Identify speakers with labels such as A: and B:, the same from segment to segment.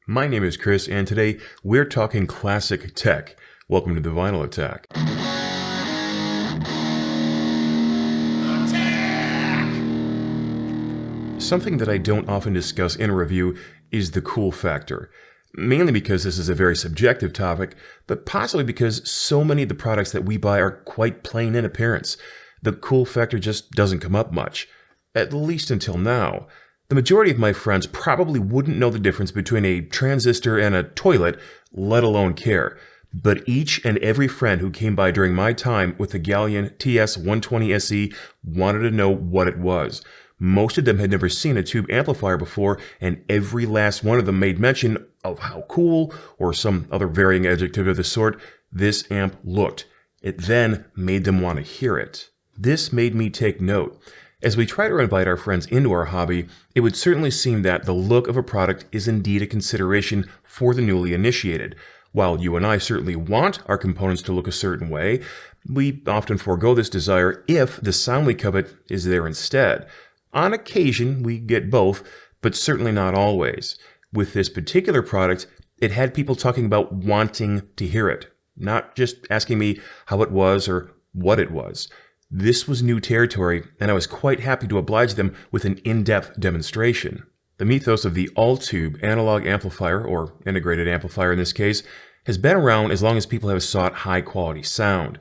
A: My name is Chris, and today we're talking classic tech. Welcome to the Vinyl Attack. Something that I don't often discuss in a review is the cool factor. Mainly because this is a very subjective topic, but possibly because so many of the products that we buy are quite plain in appearance. The cool factor just doesn't come up much, at least until now. The majority of my friends probably wouldn't know the difference between a transistor and a toilet, let alone care. But each and every friend who came by during my time with the Galion TS 120 SE wanted to know what it was. Most of them had never seen a tube amplifier before, and every last one of them made mention of how cool, or some other varying adjective of the sort, this amp looked. It then made them want to hear it. This made me take note. As we try to invite our friends into our hobby, it would certainly seem that the look of a product is indeed a consideration for the newly initiated. While you and I certainly want our components to look a certain way, we often forego this desire if the sound we covet is there instead. On occasion, we get both, but certainly not always. With this particular product, it had people talking about wanting to hear it, not just asking me how it was or what it was. This was new territory, and I was quite happy to oblige them with an in-depth demonstration. The mythos of the all-tube analog amplifier, or integrated amplifier in this case, has been around as long as people have sought high-quality sound.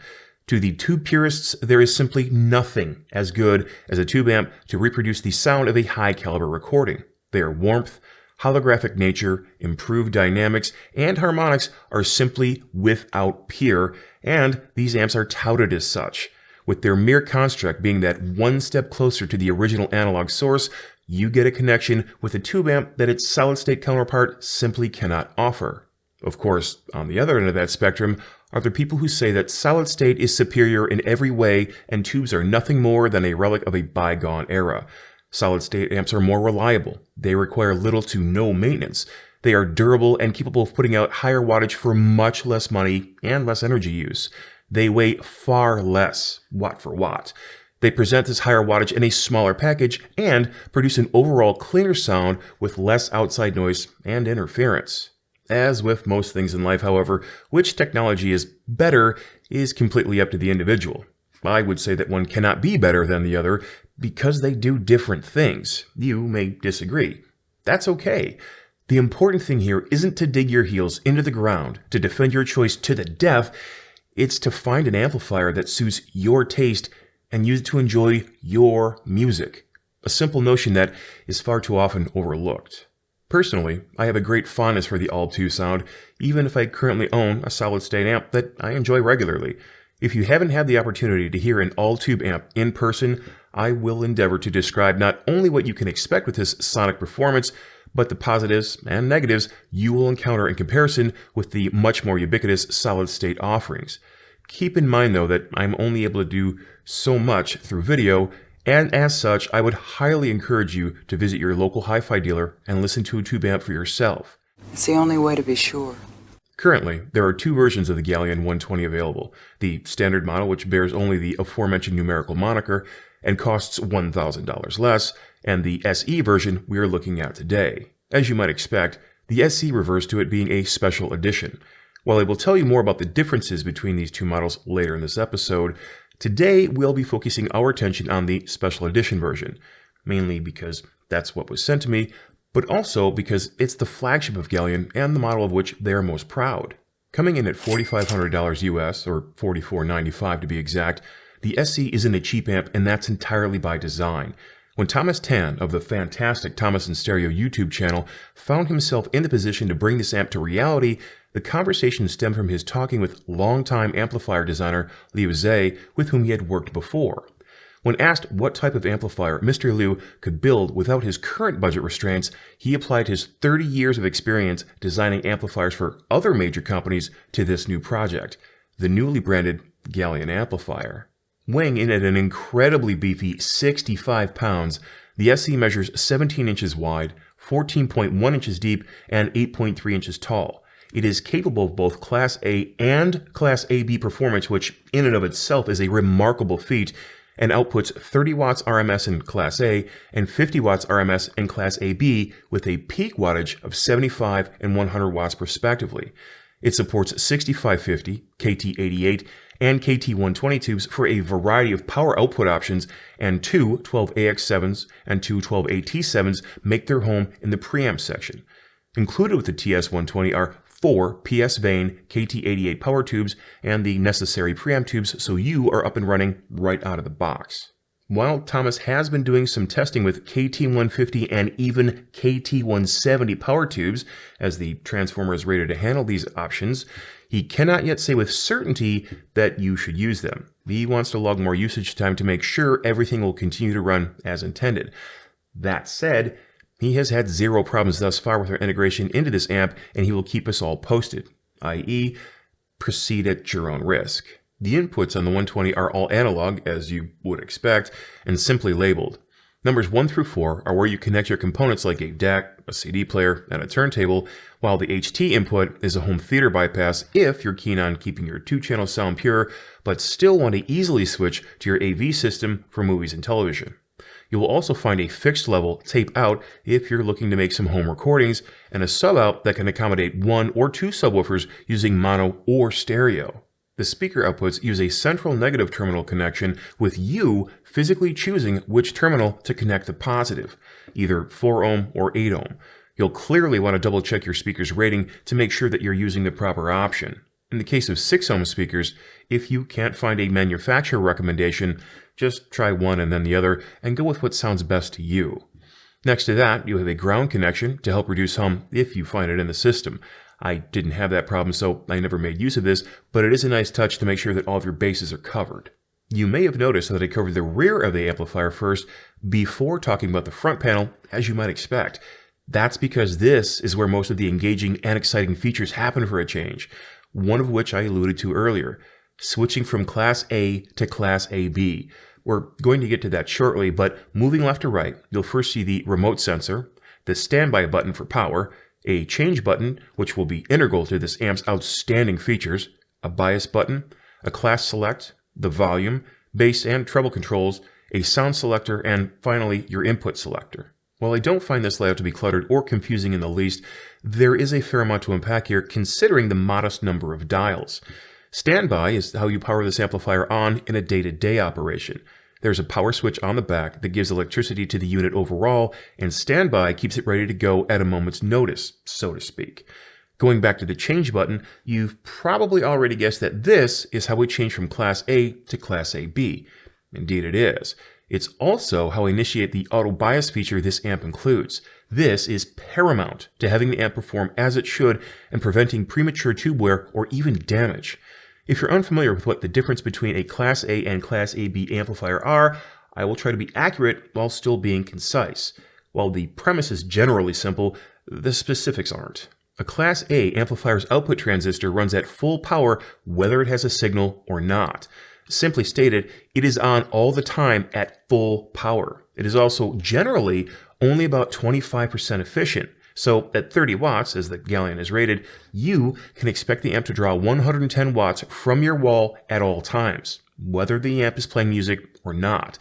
A: To the tube purists, there is simply nothing as good as a tube amp to reproduce the sound of a high-caliber recording. Their warmth, holographic nature, improved dynamics, and harmonics are simply without peer, and these amps are touted as such. With their mere construct being that one step closer to the original analog source, you get a connection with a tube amp that its solid-state counterpart simply cannot offer. Of course, on the other end of that spectrum are the people who say that solid-state is superior in every way and tubes are nothing more than a relic of a bygone era. Solid-state amps are more reliable. They require little to no maintenance. They are durable and capable of putting out higher wattage for much less money and less energy use. They weigh far less, watt for watt. They present this higher wattage in a smaller package and produce an overall cleaner sound with less outside noise and interference. As with most things in life, however, which technology is better is completely up to the individual. I would say that one cannot be better than the other because they do different things. You may disagree. That's okay. The important thing here isn't to dig your heels into the ground to defend your choice to the death. It's to find an amplifier that suits your taste and use it to enjoy your music. A simple notion that is far too often overlooked. Personally, I have a great fondness for the all-tube sound, even if I currently own a solid-state amp that I enjoy regularly. If you haven't had the opportunity to hear an all-tube amp in person, I will endeavor to describe not only what you can expect with this sonic performance, but the positives and negatives you will encounter in comparison with the much more ubiquitous solid-state offerings. Keep in mind, though, that I'm only able to do so much through video, and as such, I would highly encourage you to visit your local hi-fi dealer and listen to a tube amp for yourself.
B: It's the only way to be sure.
A: Currently, there are two versions of the Galion 120 available. The standard model, which bears only the aforementioned numerical moniker and costs $1,000 less, and the SE version we are looking at today. As you might expect, the SE refers to it being a special edition. While I will tell you more about the differences between these two models later in this episode, today we'll be focusing our attention on the special edition version, mainly because that's what was sent to me, but also because it's the flagship of Galion and the model of which they are most proud. Coming in at $4,500 US, or $4,495 to be exact, the SE isn't a cheap amp, and that's entirely by design. When Thomas Tan of the fantastic Thomas in Stereo YouTube channel found himself in the position to bring this amp to reality, the conversation stemmed from his talking with longtime amplifier designer Liu Zhe, with whom he had worked before. When asked what type of amplifier Mr. Liu could build without his current budget restraints, he applied his 30 years of experience designing amplifiers for other major companies to this new project, the newly branded Galion amplifier. Weighing in at an incredibly beefy 65 pounds, the SE measures 17 inches wide, 14.1 inches deep, and 8.3 inches tall. It is capable of both Class A and Class AB performance, which in and of itself is a remarkable feat, and outputs 30 watts RMS in Class A and 50 watts RMS in Class AB with a peak wattage of 75 and 100 watts respectively. It supports 6550, KT88, and KT120 tubes for a variety of power output options, and two 12AX7s and two 12AT7s make their home in the preamp section. Included with the TS120 are 4 PS Vane KT88 power tubes and the necessary preamp tubes, so you are up and running right out of the box. While Thomas has been doing some testing with KT150 and even KT170 power tubes, as the transformer is rated to handle these options, he cannot yet say with certainty that you should use them. He wants to log more usage time to make sure everything will continue to run as intended. That said, he has had zero problems thus far with our integration into this amp, and he will keep us all posted, i.e., proceed at your own risk. The inputs on the 120 are all analog, as you would expect, and simply labeled. Numbers 1 through 4 are where you connect your components like a DAC, a CD player, and a turntable, while the HT input is a home theater bypass if you're keen on keeping your 2-channel sound pure, but still want to easily switch to your AV system for movies and television. You will also find a fixed level tape out if you're looking to make some home recordings, and a sub out that can accommodate 1 or 2 subwoofers using mono or stereo. The speaker outputs use a central negative terminal connection, with you physically choosing which terminal to connect to positive, either 4 ohm or 8 ohm. You'll clearly want to double check your speaker's rating to make sure that you're using the proper option. In the case of 6 ohm speakers, if you can't find a manufacturer recommendation, just try one and then the other and go with what sounds best to you. Next to that, you have a ground connection to help reduce hum if you find it in the system. I didn't have that problem, so I never made use of this, but it is a nice touch to make sure that all of your bases are covered. You may have noticed that I covered the rear of the amplifier first before talking about the front panel, as you might expect. That's because this is where most of the engaging and exciting features happen for a change, one of which I alluded to earlier, switching from Class A to Class AB. We're going to get to that shortly, but moving left to right, you'll first see the remote sensor, the standby button for power, a change button, which will be integral to this amp's outstanding features, a bias button, a class select, the volume, bass and treble controls, a sound selector, and finally your input selector. While I don't find this layout to be cluttered or confusing in the least, there is a fair amount to unpack here considering the modest number of dials. Standby is how you power this amplifier on in a day-to-day operation. There's a power switch on the back that gives electricity to the unit overall, and standby keeps it ready to go at a moment's notice, so to speak. Going back to the change button, you've probably already guessed that this is how we change from Class A to Class AB. Indeed it is. It's also how I initiate the auto bias feature this amp includes. This is paramount to having the amp perform as it should and preventing premature tube wear or even damage. If you're unfamiliar with what the difference between a Class A and Class AB amplifier are, I will try to be accurate while still being concise. While the premise is generally simple, the specifics aren't. A Class A amplifier's output transistor runs at full power whether it has a signal or not. Simply stated, it is on all the time at full power. It is also generally only about 25% efficient. So at 30 watts, as the Galion is rated, you can expect the amp to draw 110 watts from your wall at all times, whether the amp is playing music or not.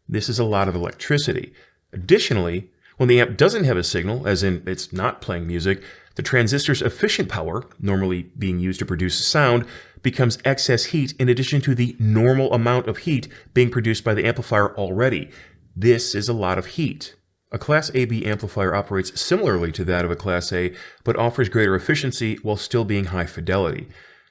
A: This is a lot of electricity. Additionally, when the amp doesn't have a signal, as in it's not playing music, the transistor's efficient power, normally being used to produce sound, becomes excess heat in addition to the normal amount of heat being produced by the amplifier already. This is a lot of heat. A Class AB amplifier operates similarly to that of a Class A, but offers greater efficiency while still being high fidelity.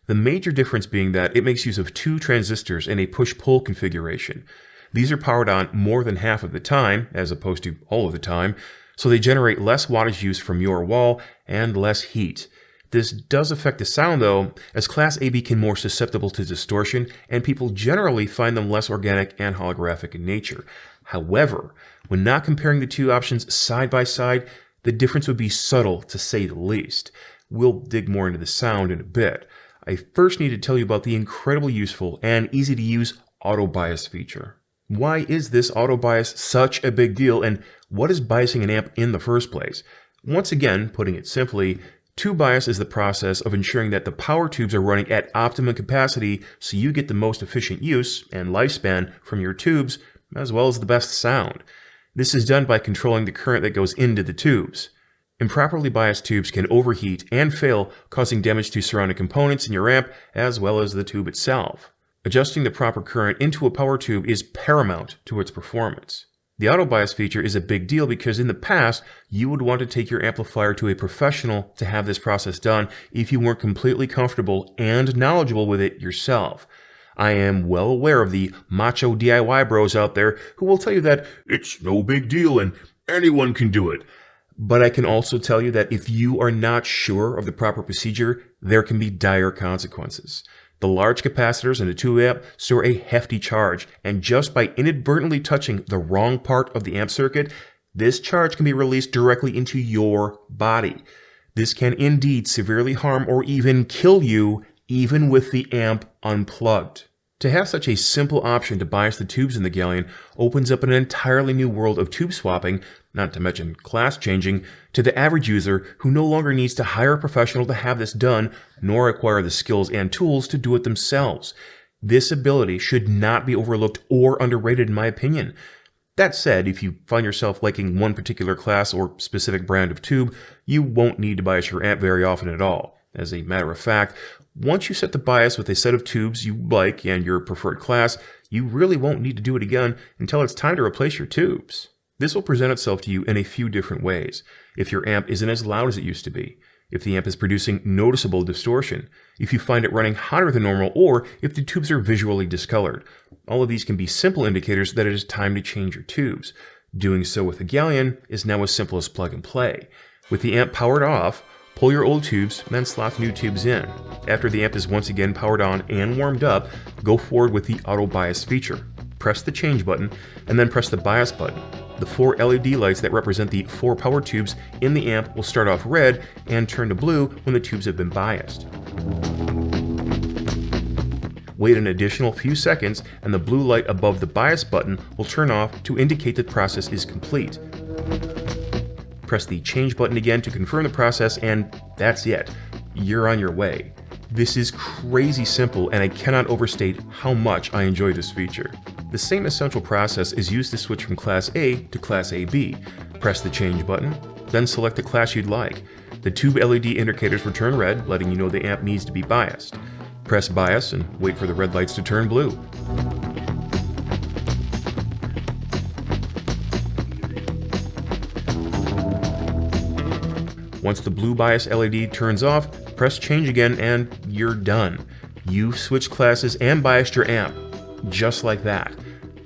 A: The major difference being that it makes use of 2 transistors in a push-pull configuration. These are powered on more than half of the time, as opposed to all of the time, so they generate less wattage use from your wall and less heat. This does affect the sound though, as Class AB can be more susceptible to distortion, and people generally find them less organic and holographic in nature. However, when not comparing the two options side by side, the difference would be subtle to say the least. We'll dig more into the sound in a bit. I first need to tell you about the incredibly useful and easy to use auto bias feature. Why is this auto bias such a big deal, and what is biasing an amp in the first place? Once again, putting it simply, Tube bias is the process of ensuring that the power tubes are running at optimum capacity so you get the most efficient use and lifespan from your tubes, as well as the best sound. This is done by controlling the current that goes into the tubes. Improperly biased tubes can overheat and fail, causing damage to surrounding components in your amp as well as the tube itself. Adjusting the proper current into a power tube is paramount to its performance. The auto bias feature is a big deal because in the past, you would want to take your amplifier to a professional to have this process done if you weren't completely comfortable and knowledgeable with it yourself. I am well aware of the macho DIY bros out there who will tell you that it's no big deal and anyone can do it. But I can also tell you that if you are not sure of the proper procedure, there can be dire consequences. The large capacitors in a tube amp store a hefty charge, and just by inadvertently touching the wrong part of the amp circuit, this charge can be released directly into your body. This can indeed severely harm or even kill you, even with the amp unplugged. To have such a simple option to bias the tubes in the Galion opens up an entirely new world of tube swapping, not to mention class changing, to the average user who no longer needs to hire a professional to have this done, nor acquire the skills and tools to do it themselves. This ability should not be overlooked or underrated in my opinion. That said, if you find yourself liking one particular class or specific brand of tube, you won't need to bias your amp very often at all. As a matter of fact, once you set the bias with a set of tubes you like and your preferred class, you really won't need to do it again until it's time to replace your tubes. This will present itself to you in a few different ways. If your amp isn't as loud as it used to be, if the amp is producing noticeable distortion, if you find it running hotter than normal, or if the tubes are visually discolored. All of these can be simple indicators that it is time to change your tubes. Doing so with the Galion is now as simple as plug and play. With the amp powered off, pull your old tubes, then slot new tubes in. After the amp is once again powered on and warmed up, go forward with the auto bias feature. Press the change button, and then press the bias button. The 4 LED lights that represent the 4 power tubes in the amp will start off red and turn to blue when the tubes have been biased. Wait an additional few seconds and the blue light above the bias button will turn off to indicate the process is complete. Press the change button again to confirm the process, and that's it. You're on your way. This is crazy simple, and I cannot overstate how much I enjoy this feature. The same essential process is used to switch from Class A to Class AB. Press the change button, then select the class you'd like. The tube LED indicators will turn red, letting you know the amp needs to be biased. Press bias and wait for the red lights to turn blue. Once the blue bias LED turns off, press change again and you're done. You've switched classes and biased your amp. Just like that.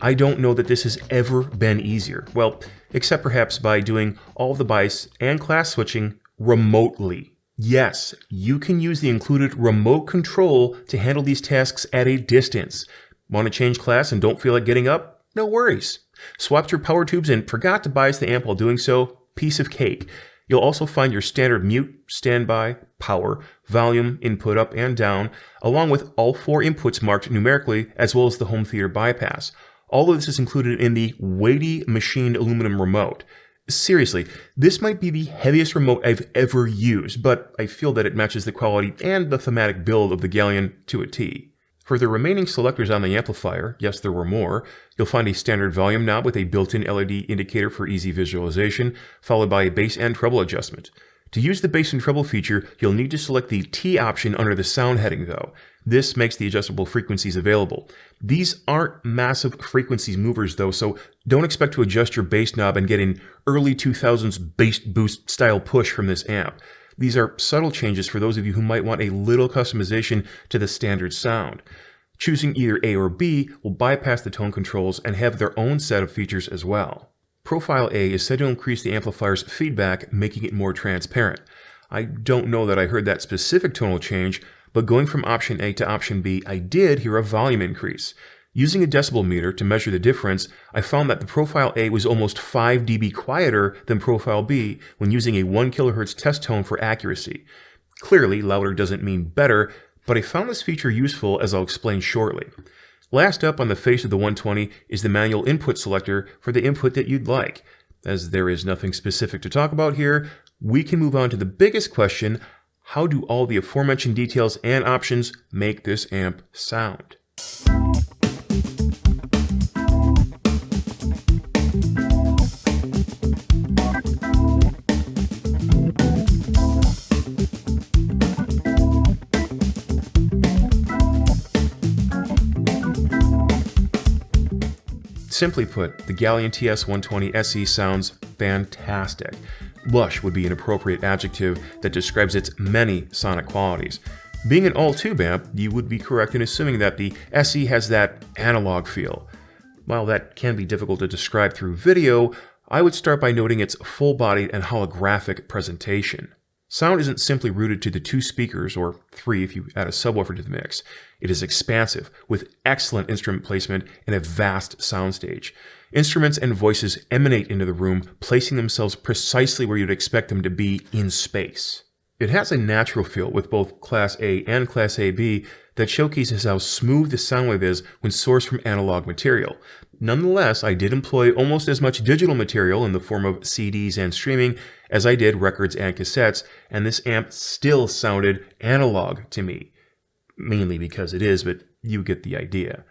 A: I don't know that this has ever been easier. Well, except perhaps by doing all of the bias and class switching remotely. Yes, you can use the included remote control to handle these tasks at a distance. Want to change class and don't feel like getting up? No worries. Swapped your power tubes and forgot to bias the amp while doing so? Piece of cake. You'll also find your standard mute, standby, power, volume, input up and down, along with all 4 inputs marked numerically, as well as the home theater bypass. All of this is included in the weighty machined aluminum remote. Seriously, this might be the heaviest remote I've ever used, but I feel that it matches the quality and the thematic build of the Galion to a T. For the remaining selectors on the amplifier, yes there were more, you'll find a standard volume knob with a built-in LED indicator for easy visualization, followed by a bass and treble adjustment. To use the bass and treble feature, you'll need to select the T option under the sound heading though. This makes the adjustable frequencies available. These aren't massive frequencies movers though, so don't expect to adjust your bass knob and get an early 2000s bass boost style push from this amp. These are subtle changes for those of you who might want a little customization to the standard sound. Choosing either A or B will bypass the tone controls and have their own set of features as well. Profile A is said to increase the amplifier's feedback, making it more transparent. I don't know that I heard that specific tonal change, but going from option A to option B, I did hear a volume increase. Using a decibel meter to measure the difference, I found that the Profile A was almost 5 dB quieter than Profile B when using a 1 kHz test tone for accuracy. Clearly, louder doesn't mean better, but I found this feature useful as I'll explain shortly. Last up on the face of the 120 is the manual input selector for the input that you'd like. As there is nothing specific to talk about here, we can move on to the biggest question: how do all the aforementioned details and options make this amp sound? Simply put, the Galion TS 120 SE sounds fantastic. Lush would be an appropriate adjective that describes its many sonic qualities. Being an all-tube amp, you would be correct in assuming that the SE has that analog feel. While that can be difficult to describe through video, I would start by noting its full-bodied and holographic presentation. Sound isn't simply rooted to the 2 speakers, or 3 if you add a subwoofer to the mix. It is expansive, with excellent instrument placement and a vast soundstage. Instruments and voices emanate into the room, placing themselves precisely where you'd expect them to be in space. It has a natural feel with both Class A and Class AB that showcases how smooth the sound wave is when sourced from analog material. Nonetheless, I did employ almost as much digital material in the form of CDs and streaming as I did records and cassettes, and this amp still sounded analog to me. Mainly because it is, but you get the idea.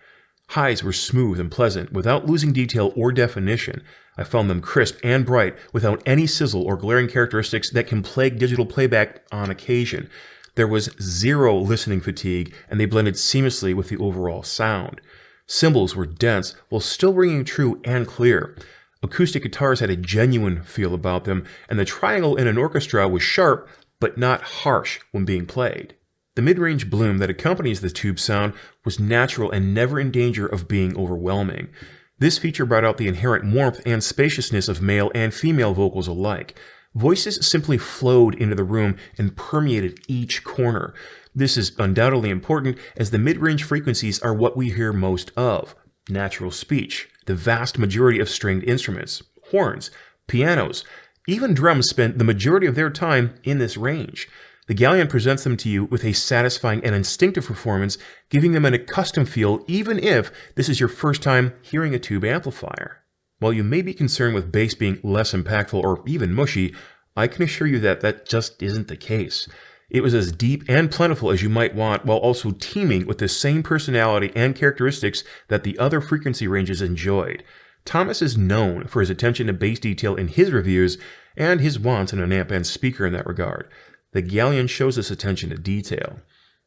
A: Highs were smooth and pleasant, without losing detail or definition. I found them crisp and bright, without any sizzle or glaring characteristics that can plague digital playback on occasion. There was zero listening fatigue, and they blended seamlessly with the overall sound. Cymbals were dense, while still ringing true and clear. Acoustic guitars had a genuine feel about them, and the triangle in an orchestra was sharp, but not harsh when being played. The mid-range bloom that accompanies the tube sound was natural and never in danger of being overwhelming. This feature brought out the inherent warmth and spaciousness of male and female vocals alike. Voices simply flowed into the room and permeated each corner. This is undoubtedly important, as the mid-range frequencies are what we hear most of. Natural speech, the vast majority of stringed instruments, horns, pianos, even drums spend the majority of their time in this range. The Galion presents them to you with a satisfying and instinctive performance, giving them an accustomed feel even if this is your first time hearing a tube amplifier. While you may be concerned with bass being less impactful or even mushy, I can assure you that that just isn't the case. It was as deep and plentiful as you might want, while also teeming with the same personality and characteristics that the other frequency ranges enjoyed. Thomas is known for his attention to bass detail in his reviews, and his wants in an amp and speaker in that regard. The Galion shows this attention to detail.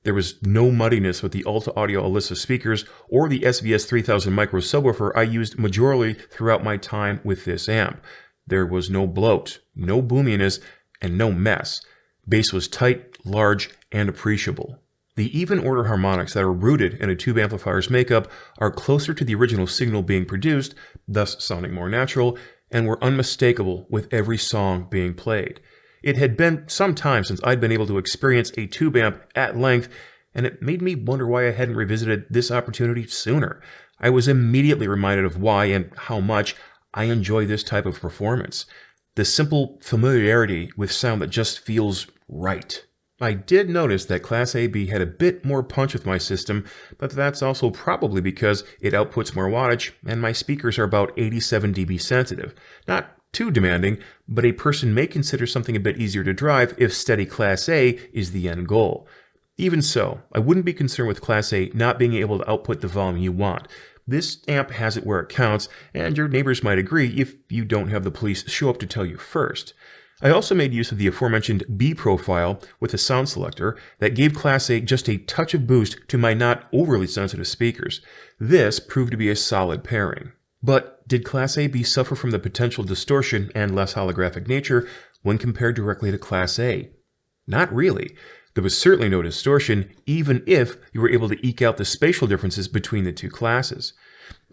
A: There was no muddiness with the Alta Audio Alyssa speakers or the SVS 3000 micro subwoofer I used majorly throughout my time with this amp. There was no bloat, no boominess, and no mess. Bass was tight, large, and appreciable. The even-order harmonics that are rooted in a tube amplifier's makeup are closer to the original signal being produced, thus sounding more natural, and were unmistakable with every song being played. It had been some time since I'd been able to experience a tube amp at length, and it made me wonder why I hadn't revisited this opportunity sooner. I was immediately reminded of why and how much I enjoy this type of performance. The simple familiarity with sound that just feels right. I did notice that Class AB had a bit more punch with my system, but that's also probably because it outputs more wattage and my speakers are about 87 dB sensitive. Not too demanding, but a person may consider something a bit easier to drive if steady Class A is the end goal. Even so, I wouldn't be concerned with Class A not being able to output the volume you want. This amp has it where it counts, and your neighbors might agree if you don't have the police show up to tell you first. I also made use of the aforementioned B profile with a sound selector that gave Class A just a touch of boost to my not overly sensitive speakers. This proved to be a solid pairing. But did Class AB suffer from the potential distortion and less holographic nature when compared directly to Class A? Not really. There was certainly no distortion, even if you were able to eke out the spatial differences between the two classes.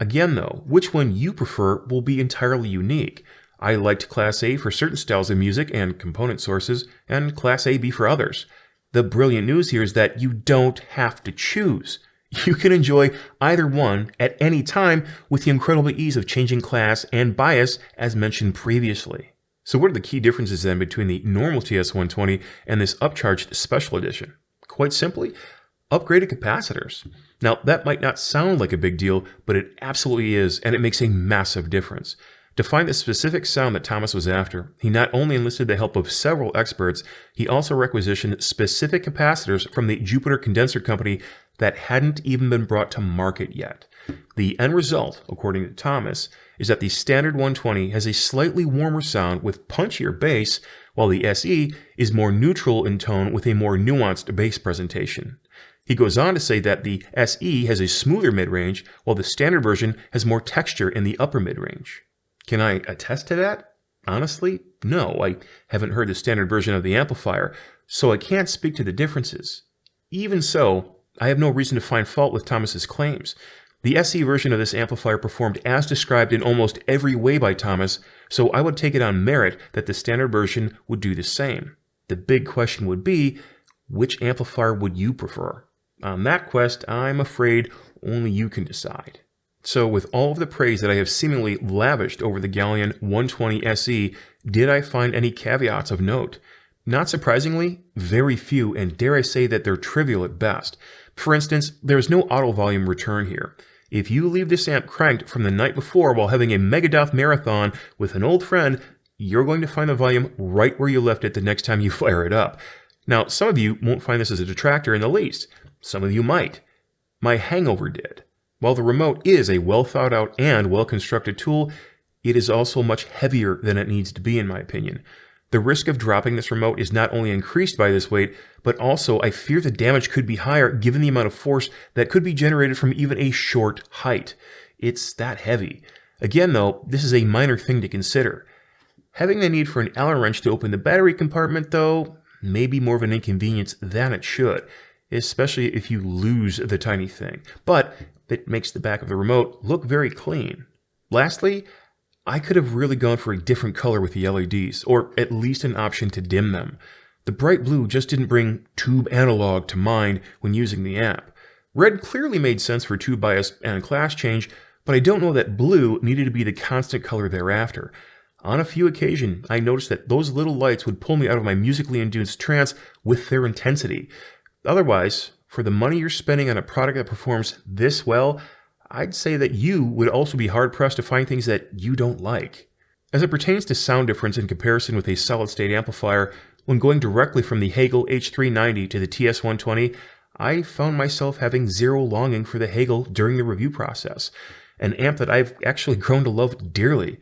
A: Again though, which one you prefer will be entirely unique. I liked Class A for certain styles of music and component sources, and Class AB for others. The brilliant news here is that you don't have to choose. You can enjoy either one at any time with the incredible ease of changing class and bias as mentioned previously. So what are the key differences then between the normal TS120 and this upcharged special edition? Quite simply, upgraded capacitors. Now that might not sound like a big deal, but it absolutely is, and it makes a massive difference. To find the specific sound that Thomas was after, he not only enlisted the help of several experts, he also requisitioned specific capacitors from the Jupiter Condenser Company that hadn't even been brought to market yet. The end result, according to Thomas, is that the standard 120 has a slightly warmer sound with punchier bass, while the SE is more neutral in tone with a more nuanced bass presentation. He goes on to say that the SE has a smoother mid-range, while the standard version has more texture in the upper mid-range. Can I attest to that? Honestly, no. I haven't heard the standard version of the amplifier, so I can't speak to the differences. Even so, I have no reason to find fault with Thomas's claims. The SE version of this amplifier performed as described in almost every way by Thomas, so I would take it on merit that the standard version would do the same. The big question would be, which amplifier would you prefer? On that quest, I'm afraid only you can decide. So with all of the praise that I have seemingly lavished over the Galion 120 SE, did I find any caveats of note? Not surprisingly, very few, and dare I say that they're trivial at best. For instance, there is no auto volume return here. If you leave this amp cranked from the night before while having a Megadeth marathon with an old friend, you're going to find the volume right where you left it the next time you fire it up. Now, some of you won't find this as a detractor in the least. Some of you might. My Hangover did. While the remote is a well thought out and well constructed tool, it is also much heavier than it needs to be in my opinion. The risk of dropping this remote is not only increased by this weight, but also I fear the damage could be higher given the amount of force that could be generated from even a short height. It's that heavy. Again though, this is a minor thing to consider. Having the need for an Allen wrench to open the battery compartment though, may be more of an inconvenience than it should, especially if you lose the tiny thing. But it makes the back of the remote look very clean. Lastly, I could have really gone for a different color with the LEDs, or at least an option to dim them. The bright blue just didn't bring tube analog to mind when using the amp. Red clearly made sense for tube bias and class change, but I don't know that blue needed to be the constant color thereafter. On a few occasions, I noticed that those little lights would pull me out of my musically induced trance with their intensity. Otherwise, for the money you're spending on a product that performs this well, I'd say that you would also be hard-pressed to find things that you don't like. As it pertains to sound difference in comparison with a solid-state amplifier, when going directly from the Hegel H390 to the TS120, I found myself having zero longing for the Hegel during the review process, an amp that I've actually grown to love dearly.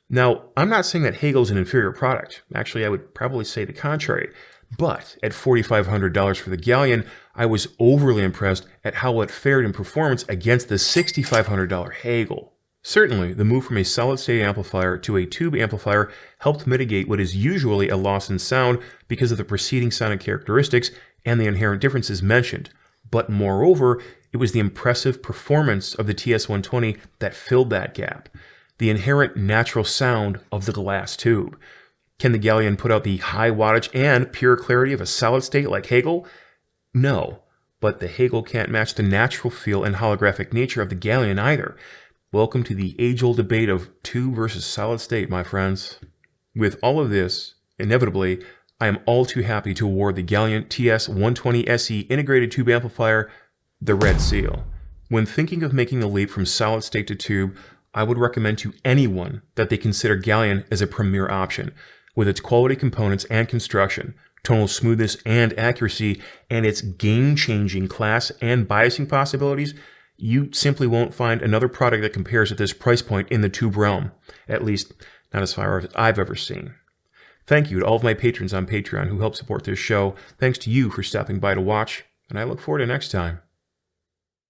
A: Now, I'm not saying that Hegel's an inferior product. Actually, I would probably say the contrary. But at $4,500 for the Galion, I was overly impressed at how it fared in performance against the $6,500 Hegel. Certainly, the move from a solid-state amplifier to a tube amplifier helped mitigate what is usually a loss in sound because of the preceding sonic characteristics and the inherent differences mentioned. But moreover, it was the impressive performance of the TS120 that filled that gap. The inherent natural sound of the glass tube. Can the Galion put out the high wattage and pure clarity of a solid state like Hegel? No, but the Hegel can't match the natural feel and holographic nature of the Galion either. Welcome to the age-old debate of tube versus solid state, my friends. With all of this, inevitably, I am all too happy to award the Galion TS 120 SE integrated tube amplifier the red seal. When thinking of making the leap from solid state to tube, I would recommend to anyone that they consider Galion as a premier option. With its quality components and construction, tonal smoothness and accuracy, and its game-changing class and biasing possibilities, you simply won't find another product that compares at this price point in the tube realm, at least not as far as I've ever seen. Thank you to all of my patrons on Patreon who help support this show. Thanks to you for stopping by to watch, and I look forward to next time.